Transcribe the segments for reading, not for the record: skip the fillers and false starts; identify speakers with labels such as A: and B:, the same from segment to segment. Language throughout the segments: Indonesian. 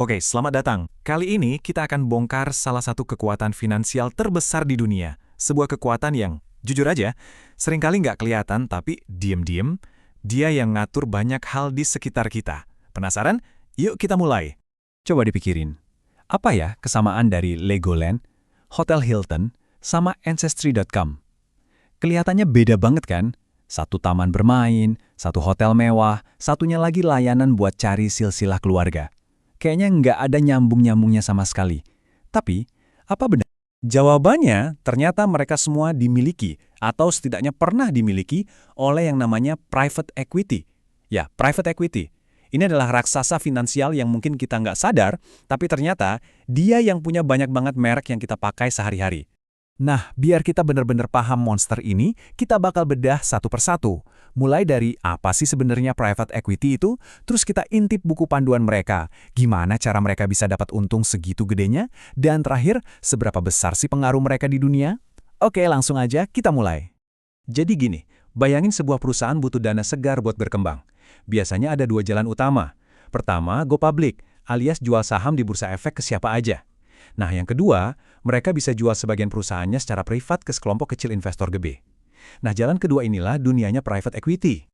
A: Oke, selamat datang. Kali ini kita akan bongkar salah satu kekuatan finansial terbesar di dunia. Sebuah kekuatan yang, jujur aja, seringkali nggak kelihatan tapi diem-diem, dia yang ngatur banyak hal di sekitar kita. Penasaran? Yuk kita mulai.
B: Coba dipikirin, apa ya kesamaan dari Legoland, Hotel Hilton, sama Ancestry.com? Kelihatannya beda banget kan? Satu taman bermain, satu hotel mewah, satunya lagi layanan buat cari silsilah keluarga. Kayaknya nggak ada nyambung-nyambungnya sama sekali. Tapi, apa benar? Jawabannya, ternyata mereka semua dimiliki, atau setidaknya pernah dimiliki, oleh yang namanya private equity. Ya, private equity. Ini adalah raksasa finansial yang mungkin kita nggak sadar, tapi ternyata dia yang punya banyak banget merek yang kita pakai sehari-hari.
A: Nah, biar kita benar-benar paham monster ini, kita bakal bedah satu persatu. Mulai dari apa sih sebenarnya private equity itu, terus kita intip buku panduan mereka, gimana cara mereka bisa dapat untung segitu gedenya, dan terakhir, seberapa besar sih pengaruh mereka di dunia? Oke, langsung aja kita mulai.
B: Jadi gini, bayangin sebuah perusahaan butuh dana segar buat berkembang. Biasanya ada dua jalan utama. Pertama, go public, alias jual saham di bursa efek ke siapa aja. Nah, yang kedua, mereka bisa jual sebagian perusahaannya secara privat ke sekelompok kecil investor gede. Nah, jalan kedua inilah dunianya private equity.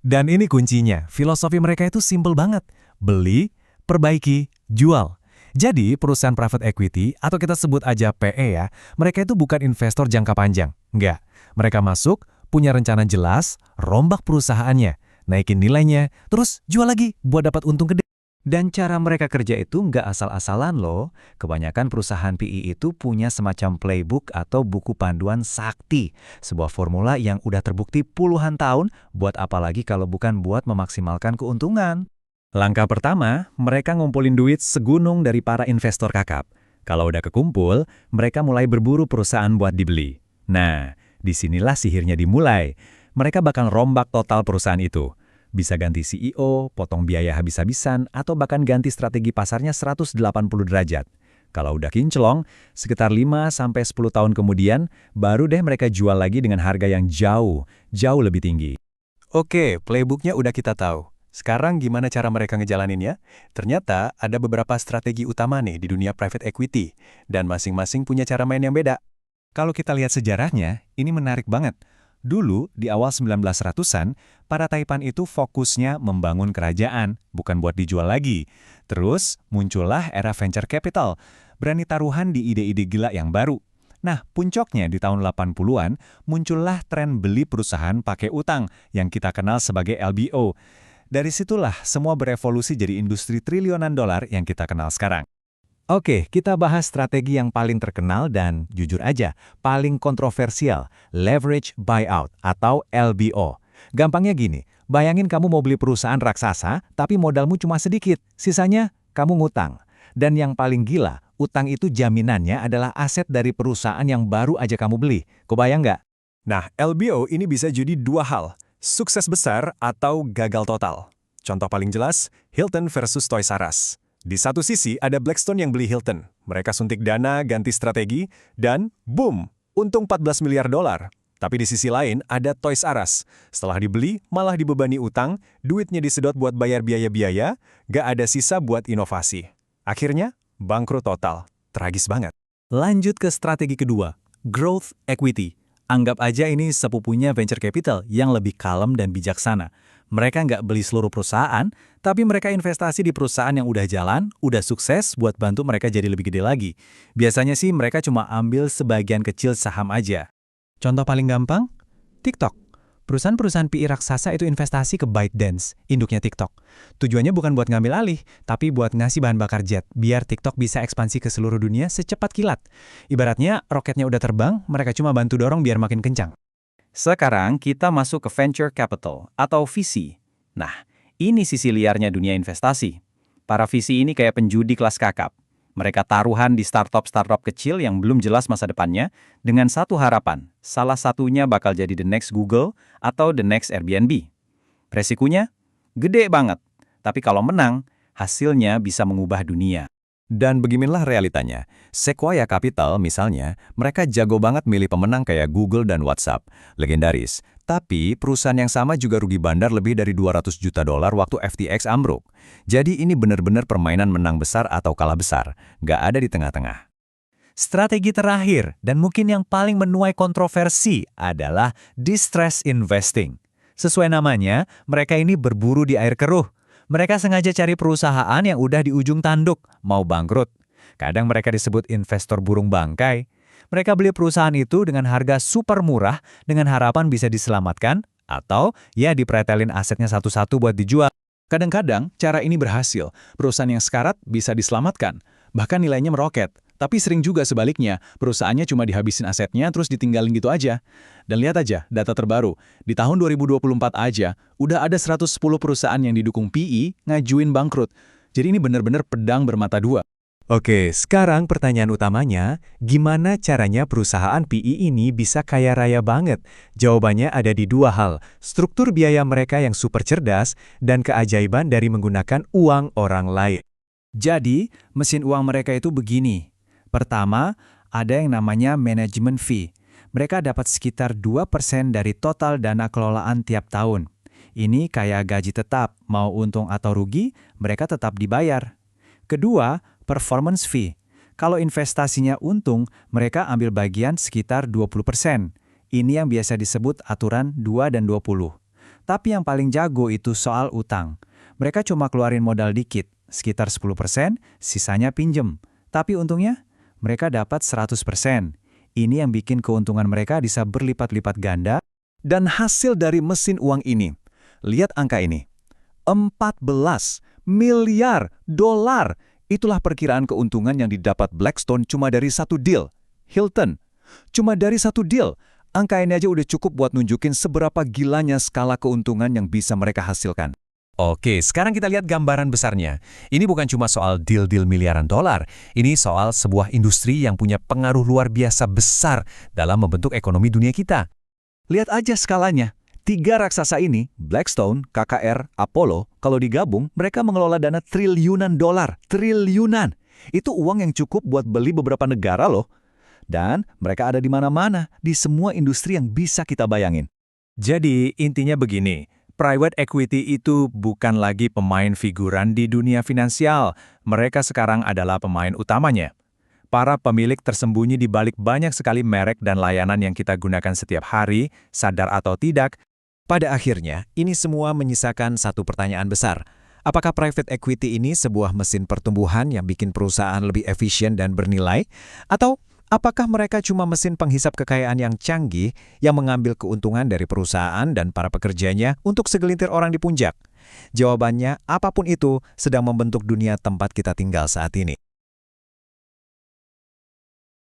A: Dan ini kuncinya, filosofi mereka itu simple banget. Beli, perbaiki, jual. Jadi, perusahaan private equity, atau kita sebut aja PE ya, mereka itu bukan investor jangka panjang. Enggak, mereka masuk, punya rencana jelas, rombak perusahaannya, naikin nilainya, terus jual lagi buat dapat untung gede.
B: Dan cara mereka kerja itu nggak asal-asalan loh. Kebanyakan perusahaan PE itu punya semacam playbook atau buku panduan sakti. Sebuah formula yang udah terbukti puluhan tahun, buat apalagi kalau bukan buat memaksimalkan keuntungan. Langkah pertama, mereka ngumpulin duit segunung dari para investor kakap. Kalau udah kekumpul, mereka mulai berburu perusahaan buat dibeli. Nah, disinilah sihirnya dimulai. Mereka bakal rombak total perusahaan itu. Bisa ganti CEO, potong biaya habis-habisan, atau bahkan ganti strategi pasarnya 180 derajat. Kalau udah kinclong, sekitar 5-10 tahun kemudian, baru deh mereka jual lagi dengan harga yang jauh lebih tinggi.
A: Oke, playbooknya udah kita tahu. Sekarang gimana cara mereka ngejalaninnya? Ternyata ada beberapa strategi utama nih di dunia private equity, dan masing-masing punya cara main yang beda. Kalau kita lihat sejarahnya, ini menarik banget. Dulu, di awal 1900-an, para Taipan itu fokusnya membangun kerajaan, bukan buat dijual lagi. Terus, muncullah era venture capital, berani taruhan di ide-ide gila yang baru. Nah, puncaknya di tahun 80-an, muncullah tren beli perusahaan pakai utang, yang kita kenal sebagai LBO. Dari situlah semua berevolusi jadi industri triliunan dolar yang kita kenal sekarang. Oke, kita bahas strategi yang paling terkenal dan, jujur aja, paling kontroversial, leverage buyout atau LBO. Gampangnya gini, bayangin kamu mau beli perusahaan raksasa, tapi modalmu cuma sedikit, sisanya kamu ngutang. Dan yang paling gila, utang itu jaminannya adalah aset dari perusahaan yang baru aja kamu beli. Kebayang nggak? Nah, LBO ini bisa jadi dua hal, sukses besar atau gagal total. Contoh paling jelas, Hilton versus Toys R Us. Di satu sisi ada Blackstone yang beli Hilton. Mereka suntik dana, ganti strategi, dan boom, untung 14 miliar dolar. Tapi di sisi lain ada Toys R Us. Setelah dibeli, malah dibebani utang, duitnya disedot buat bayar biaya-biaya, gak ada sisa buat inovasi. Akhirnya, bangkrut total. Tragis banget. Lanjut ke strategi kedua, growth equity. Anggap aja ini sepupunya venture capital yang lebih kalem dan bijaksana. Mereka nggak beli seluruh perusahaan, tapi mereka investasi di perusahaan yang udah jalan, udah sukses buat bantu mereka jadi lebih gede lagi. Biasanya sih mereka cuma ambil sebagian kecil saham aja. Contoh paling gampang, TikTok. Perusahaan-perusahaan PI raksasa itu investasi ke ByteDance, induknya TikTok. Tujuannya bukan buat ngambil alih, tapi buat ngasih bahan bakar jet, biar TikTok bisa ekspansi ke seluruh dunia secepat kilat. Ibaratnya roketnya udah terbang, mereka cuma bantu dorong biar makin kencang. Sekarang kita masuk ke venture capital atau VC. Nah, ini sisi liarnya dunia investasi. Para VC ini kayak penjudi kelas kakap. Mereka taruhan di startup-startup kecil yang belum jelas masa depannya dengan satu harapan, salah satunya bakal jadi the next Google atau the next Airbnb. Resikonya? Gede banget. Tapi kalau menang, hasilnya bisa mengubah dunia. Dan beginilah realitanya. Sequoia Capital misalnya, mereka jago banget milih pemenang kayak Google dan WhatsApp. Legendaris. Tapi perusahaan yang sama juga rugi bandar lebih dari 200 juta dolar waktu FTX ambruk. Jadi ini benar-benar permainan menang besar atau kalah besar, nggak ada di tengah-tengah.
B: Strategi terakhir, dan mungkin yang paling menuai kontroversi, adalah distress investing. Sesuai namanya, mereka ini berburu di air keruh. Mereka sengaja cari perusahaan yang udah di ujung tanduk, mau bangkrut. Kadang mereka disebut investor burung bangkai. Mereka beli perusahaan itu dengan harga super murah dengan harapan bisa diselamatkan atau ya dipretelin asetnya satu-satu buat dijual.
C: Kadang-kadang, cara ini berhasil. Perusahaan yang sekarat bisa diselamatkan, bahkan nilainya meroket. Tapi sering juga sebaliknya, perusahaannya cuma dihabisin asetnya terus ditinggalin gitu aja. Dan lihat aja, data terbaru. Di tahun 2024 aja, udah ada 110 perusahaan yang didukung PE ngajuin bangkrut. Jadi ini benar-benar pedang bermata dua.
B: Oke, sekarang pertanyaan utamanya, gimana caranya perusahaan PE ini bisa kaya raya banget? Jawabannya ada di dua hal, struktur biaya mereka yang super cerdas dan keajaiban dari menggunakan uang orang lain.
D: Jadi, mesin uang mereka itu begini. Pertama, ada yang namanya management fee. Mereka dapat sekitar 2% dari total dana kelolaan tiap tahun. Ini kayak gaji tetap, mau untung atau rugi, mereka tetap dibayar. Kedua, performance fee. Kalau investasinya untung, mereka ambil bagian sekitar 20%. Ini yang biasa disebut aturan 2 dan 20. Tapi yang paling jago itu soal utang. Mereka cuma keluarin modal dikit, sekitar 10%, sisanya pinjem. Tapi untungnya, mereka dapat 100%. Ini yang bikin keuntungan mereka bisa berlipat-lipat ganda.
A: Dan hasil dari mesin uang ini, lihat angka ini, 14 miliar dolar. Itulah perkiraan keuntungan yang didapat Blackstone cuma dari satu deal. Hilton, cuma dari satu deal. Angka ini aja udah cukup buat nunjukin seberapa gilanya skala keuntungan yang bisa mereka hasilkan. Oke, sekarang kita lihat gambaran besarnya. Ini bukan cuma soal deal-deal miliaran dolar. Ini soal sebuah industri yang punya pengaruh luar biasa besar dalam membentuk ekonomi dunia kita. Lihat aja skalanya. 3 raksasa ini, Blackstone, KKR, Apollo, kalau digabung, mereka mengelola dana triliunan dolar. Triliunan! Itu uang yang cukup buat beli beberapa negara loh. Dan mereka ada di mana-mana, di semua industri yang bisa kita bayangin.
B: Jadi, intinya begini, private equity itu bukan lagi pemain figuran di dunia finansial. Mereka sekarang adalah pemain utamanya. Para pemilik tersembunyi di balik banyak sekali merek dan layanan yang kita gunakan setiap hari, sadar atau tidak. Pada akhirnya, ini semua menyisakan satu pertanyaan besar. Apakah private equity ini sebuah mesin pertumbuhan yang bikin perusahaan lebih efisien dan bernilai? Atau apakah mereka cuma mesin penghisap kekayaan yang canggih yang mengambil keuntungan dari perusahaan dan para pekerjanya untuk segelintir orang di puncak? Jawabannya, apapun itu, sedang membentuk dunia tempat kita tinggal saat ini.